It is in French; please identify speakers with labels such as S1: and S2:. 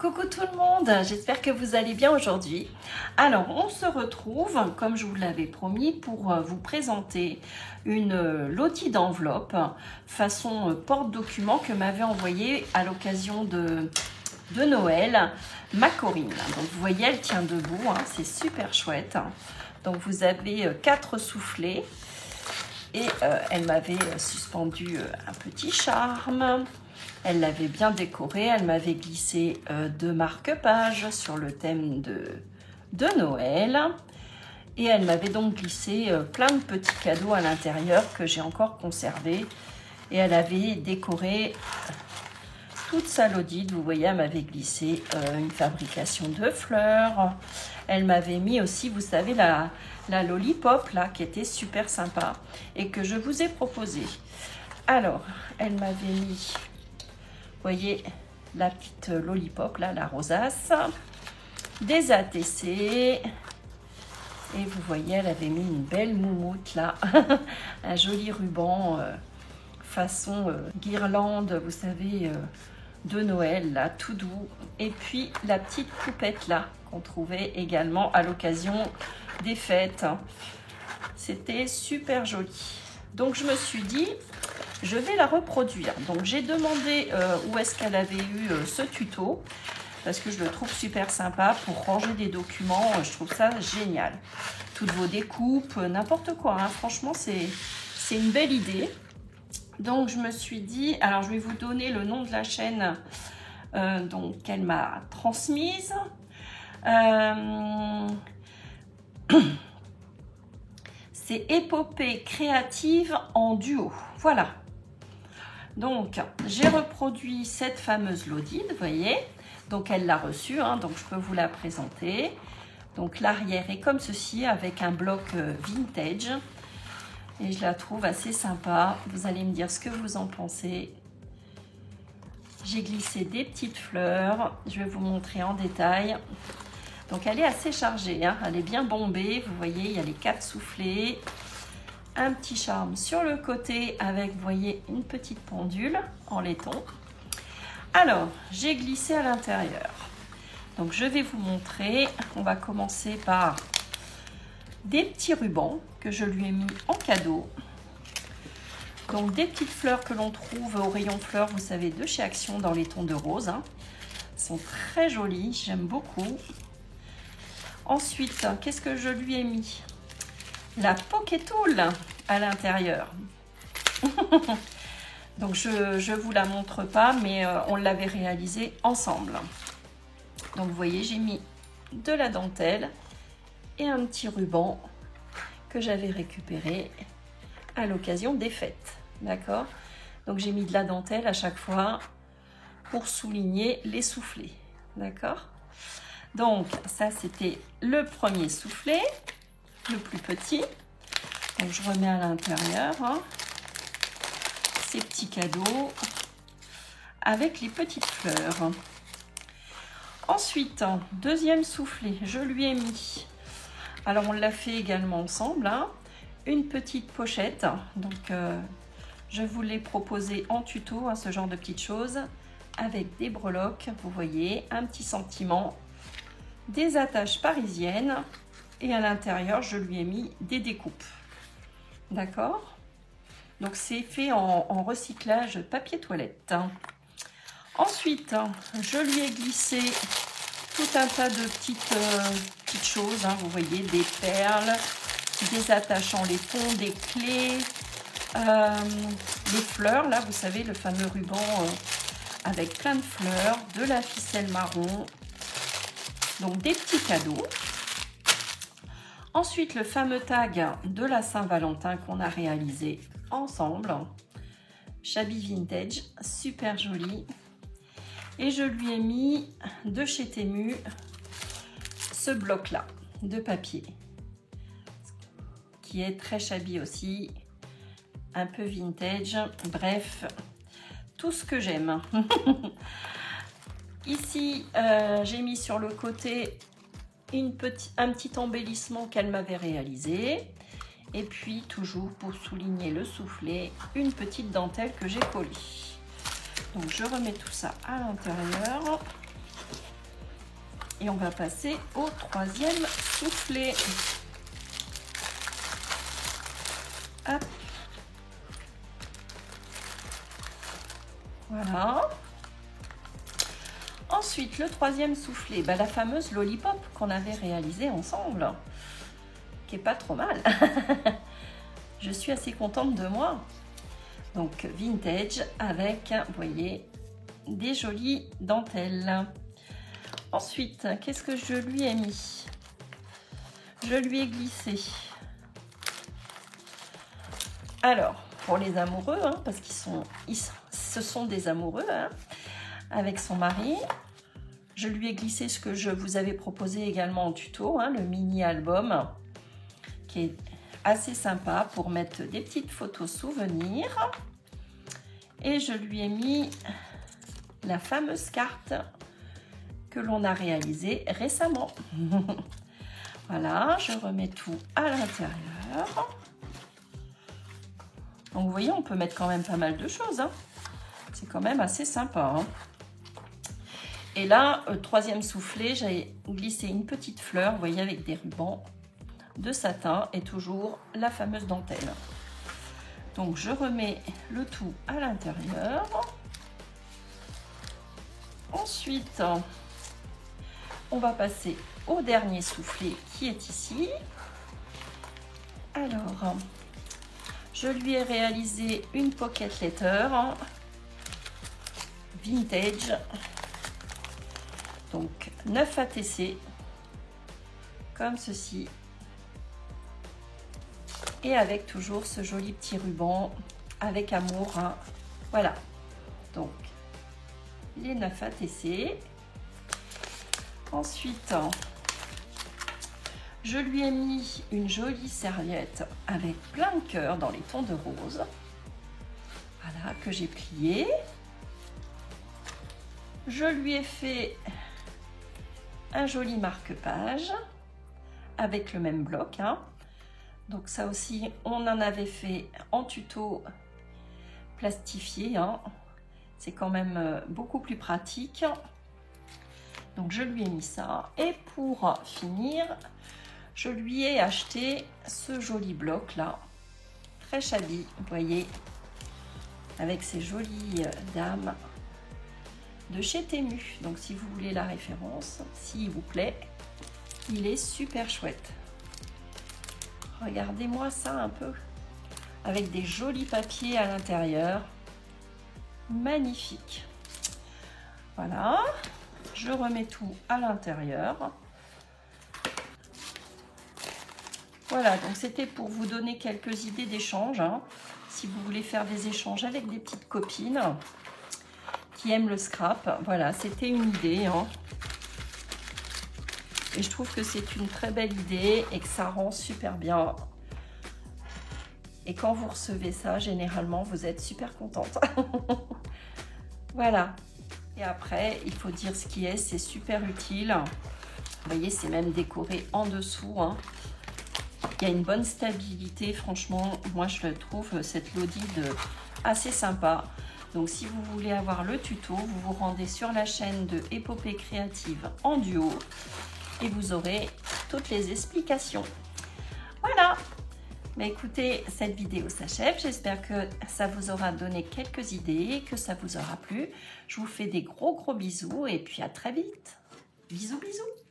S1: Coucou tout le monde, j'espère que vous allez bien aujourd'hui. Alors on se retrouve, comme je vous l'avais promis, pour vous présenter une lotie d'enveloppe façon porte-document que m'avait envoyé à l'occasion de Noël ma Corinne. Donc vous voyez, elle tient debout, hein, c'est super chouette. Donc vous avez 4 soufflets et elle m'avait suspendu un petit charme. Elle l'avait bien décoré, elle m'avait glissé 2 marque-pages sur le thème de Noël. Et elle m'avait donc glissé plein de petits cadeaux à l'intérieur que j'ai encore conservés. Et elle avait décoré toute sa lodite. Vous voyez, elle m'avait glissé une fabrication de fleurs. Elle m'avait mis aussi, vous savez, la lollipop là, qui était super sympa et que je vous ai proposé. Alors, elle m'avait mis... Vous voyez la petite lollipop, là, la rosace, des ATC. Et vous voyez, elle avait mis une belle moumoute, là, un joli ruban façon guirlande, vous savez, de Noël, là, tout doux. Et puis, la petite poupette, là, qu'on trouvait également à l'occasion des fêtes. C'était super joli. Donc, je me suis dit... je vais la reproduire. Donc j'ai demandé où est-ce qu'elle avait eu ce tuto parce que je le trouve super sympa pour ranger des documents. Je trouve ça génial. Toutes vos découpes, n'importe quoi. Hein. Franchement, c'est une belle idée. Donc je me suis dit, alors je vais vous donner le nom de la chaîne qu'elle m'a transmise. C'est Épopée créative en duo. Voilà. Donc, j'ai reproduit cette fameuse lodite, vous voyez. Donc, elle l'a reçue, hein, donc je peux vous la présenter. Donc, l'arrière est comme ceci, avec un bloc vintage. Et je la trouve assez sympa. Vous allez me dire ce que vous en pensez. J'ai glissé des petites fleurs. Je vais vous montrer en détail. Donc, elle est assez chargée, hein. Elle est bien bombée. Vous voyez, il y a les 4 soufflets. Un petit charme sur le côté avec, vous voyez, une petite pendule en laiton. Alors, j'ai glissé à l'intérieur. Donc, je vais vous montrer. On va commencer par des petits rubans que je lui ai mis en cadeau. Donc, des petites fleurs que l'on trouve au rayon fleurs, vous savez, de chez Action dans les tons de rose. Hein. Elles sont très jolies, j'aime beaucoup. Ensuite, qu'est-ce que je lui ai mis ? La Pokétool à l'intérieur. Donc je vous la montre pas, mais on l'avait réalisé ensemble. Donc vous voyez, j'ai mis de la dentelle et un petit ruban que j'avais récupéré à l'occasion des fêtes. D'accord? Donc j'ai mis de la dentelle à chaque fois pour souligner les soufflets. D'accord? Donc ça, c'était le premier soufflet, le plus petit. Donc je remets à l'intérieur hein, ces petits cadeaux avec les petites fleurs. Ensuite, deuxième soufflet, je lui ai mis, alors on l'a fait également ensemble, hein, une petite pochette. Donc je vous l'ai proposé en tuto, hein, ce genre de petites choses, avec des breloques, vous voyez, un petit sentiment, des attaches parisiennes. Et à l'intérieur, je lui ai mis des découpes. D'accord? Donc, c'est fait en recyclage papier toilette. Ensuite, je lui ai glissé tout un tas de petites choses. Hein, vous voyez, des perles, des attaches en laiton, des clés, des fleurs. Là, vous savez, le fameux ruban avec plein de fleurs, de la ficelle marron. Donc, des petits cadeaux. Ensuite, le fameux tag de la Saint-Valentin qu'on a réalisé ensemble. Shabby Vintage, super joli. Et je lui ai mis de chez Temu ce bloc-là de papier qui est très shabby aussi, un peu vintage. Bref, tout ce que j'aime. Ici, j'ai mis sur le côté un petit embellissement qu'elle m'avait réalisé. Et puis, toujours pour souligner le soufflet, une petite dentelle que j'ai collée. Donc, je remets tout ça à l'intérieur. Et on va passer au troisième soufflet. Hop. Voilà. Ensuite, le troisième soufflet, la fameuse lollipop qu'on avait réalisée ensemble, qui est pas trop mal. Je suis assez contente de moi. Donc, vintage avec, vous voyez, des jolies dentelles. Ensuite, qu'est-ce que je lui ai mis? Je lui ai glissé. Alors, pour les amoureux, hein, parce ce sont des amoureux, hein, avec son mari, je lui ai glissé ce que je vous avais proposé également en tuto, hein, le mini album, qui est assez sympa pour mettre des petites photos souvenirs. Et je lui ai mis la fameuse carte que l'on a réalisée récemment. Voilà, je remets tout à l'intérieur. Donc vous voyez, on peut mettre quand même pas mal de choses, hein. C'est quand même assez sympa, hein. Et là, troisième soufflet, j'ai glissé une petite fleur, vous voyez, avec des rubans de satin et toujours la fameuse dentelle. Donc je remets le tout à l'intérieur. Ensuite, on va passer au dernier soufflet qui est ici. Alors, je lui ai réalisé une pocket letter vintage. Donc 9 ATC, comme ceci. Et avec toujours ce joli petit ruban avec amour, hein. Voilà, donc les 9 ATC. Ensuite, je lui ai mis une jolie serviette avec plein de cœurs dans les tons de rose. Voilà, que j'ai plié. Je lui ai fait un joli marque-page avec le même bloc, hein. Donc ça aussi, on en avait fait en tuto plastifié, hein. C'est quand même beaucoup plus pratique. Donc je lui ai mis ça. Et pour finir, je lui ai acheté ce joli bloc là, très shabby, vous voyez, avec ces jolies dames de chez Temu. Donc si vous voulez la référence, s'il vous plaît, il est super chouette. Regardez-moi ça un peu, avec des jolis papiers à l'intérieur. Magnifique. Voilà, je remets tout à l'intérieur. Voilà, donc c'était pour vous donner quelques idées d'échange, hein, si vous voulez faire des échanges avec des petites copines qui aiment le scrap. Voilà, c'était une idée, hein. Et je trouve que c'est une très belle idée et que ça rend super bien. Et quand vous recevez ça, généralement, vous êtes super contente. Voilà. Et après, il faut dire ce qui est, c'est super utile. Vous voyez, c'est même décoré en dessous, hein. Il y a une bonne stabilité. Franchement, moi, je trouve cette Lodi assez sympa. Donc, si vous voulez avoir le tuto, vous vous rendez sur la chaîne de Épopée Créative en duo. Et vous aurez toutes les explications. Voilà. Mais écoutez, cette vidéo s'achève. J'espère que ça vous aura donné quelques idées, que ça vous aura plu. Je vous fais des gros bisous et puis à très vite. Bisous, bisous.